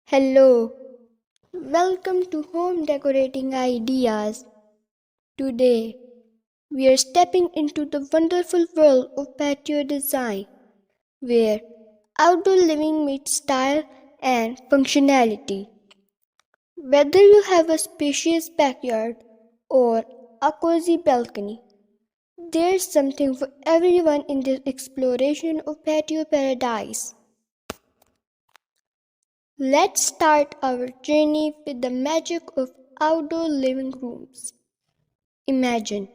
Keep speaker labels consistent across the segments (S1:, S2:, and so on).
S1: Hello, welcome to Home Decorating Ideas. Today, we are stepping into the wonderful world of patio design, where outdoor living meets style and functionality. Whether you have a spacious backyard or a cozy balcony, there's something for everyone in this exploration of patio paradise. Let's start our journey with the magic of outdoor living rooms. Imagine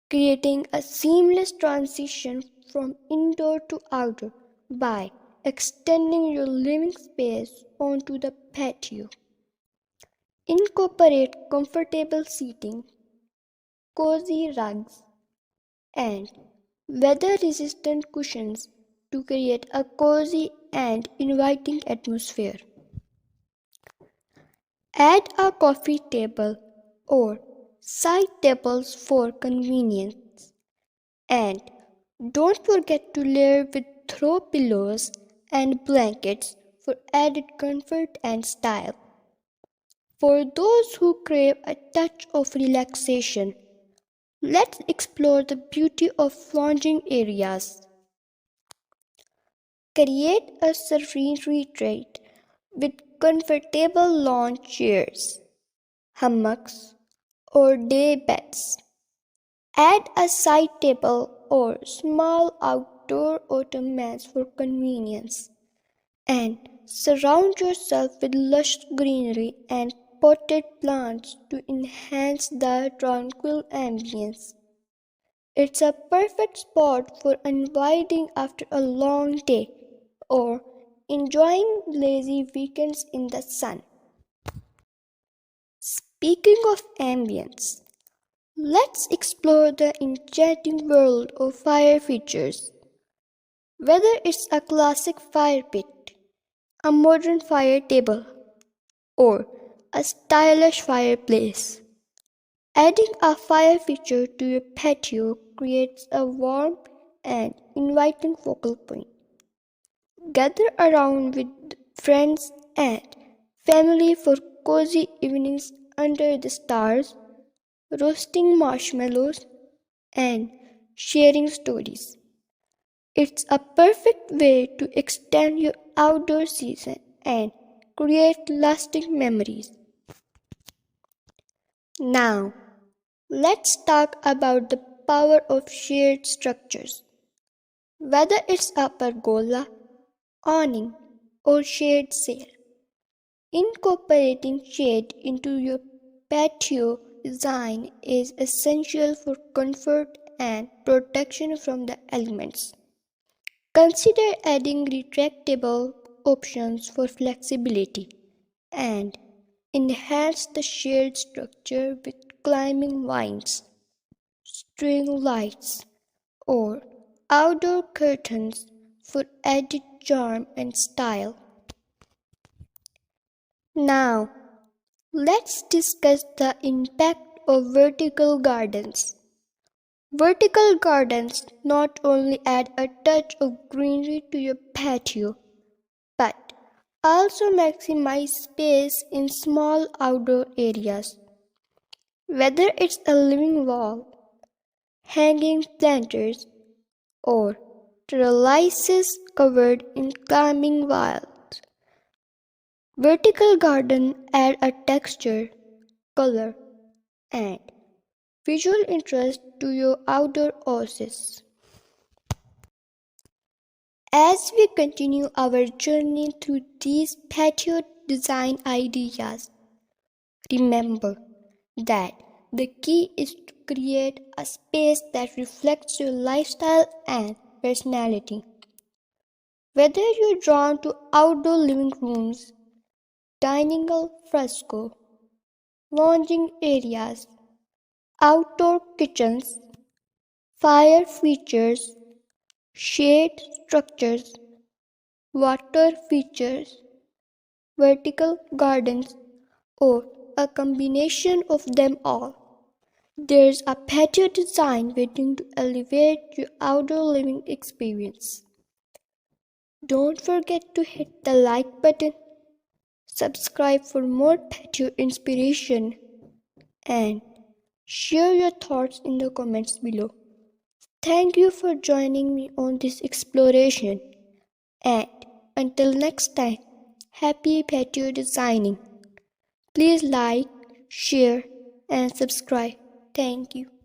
S1: creating a seamless transition from indoor to outdoor by extending your living space onto the patio. Incorporate comfortable seating, cozy rugs, and weather-resistant cushions to create a cozy and inviting atmosphere. Add a coffee table or side tables for convenience. And don't forget to layer with throw pillows and blankets for added comfort and style. For those who crave a touch of relaxation, let's explore the beauty of lounging areas. Create a serene retreat with comfortable lounge chairs, hammocks, or day beds. Add a side table or small outdoor ottomans for convenience, and surround yourself with lush greenery and potted plants to enhance the tranquil ambience. It's a perfect spot for unwinding after a long day or enjoying lazy weekends in the sun. Speaking of ambience, let's explore the enchanting world of fire features. Whether it's a classic fire pit, a modern fire table, or a stylish fireplace, adding a fire feature to your patio creates a warm and inviting focal point. Gather around with friends and family for cozy evenings under the stars, roasting marshmallows, and sharing stories. It's a perfect way to extend your outdoor season and create lasting memories. Now, let's talk about the power of shared structures. Whether it's a pergola, awning, or shade sail, incorporating shade into your patio design is essential for comfort and protection from the elements. Consider adding retractable options for flexibility and enhance the shade structure with climbing vines, string lights, or outdoor curtains for added charm and style. Now, let's discuss the impact of vertical gardens. Vertical gardens not only add a touch of greenery to your patio, but also maximize space in small outdoor areas. Whether it's a living wall, hanging planters, or trellises covered in climbing wilds, vertical gardens add a texture, color, and visual interest to your outdoor oasis. As we continue our journey through these patio design ideas, remember that the key is to create a space that reflects your lifestyle and personality. Whether you're drawn to outdoor living rooms, dining al fresco, lounging areas, outdoor kitchens, fire features, shade structures, water features, vertical gardens, or a combination of them all, there's a patio design waiting to elevate your outdoor living experience. Don't forget to hit the like button, Subscribe for more patio inspiration and share your thoughts in the comments below. Thank you for joining me on this exploration. And until next time, happy patio designing. Please like, share, and subscribe. Thank you.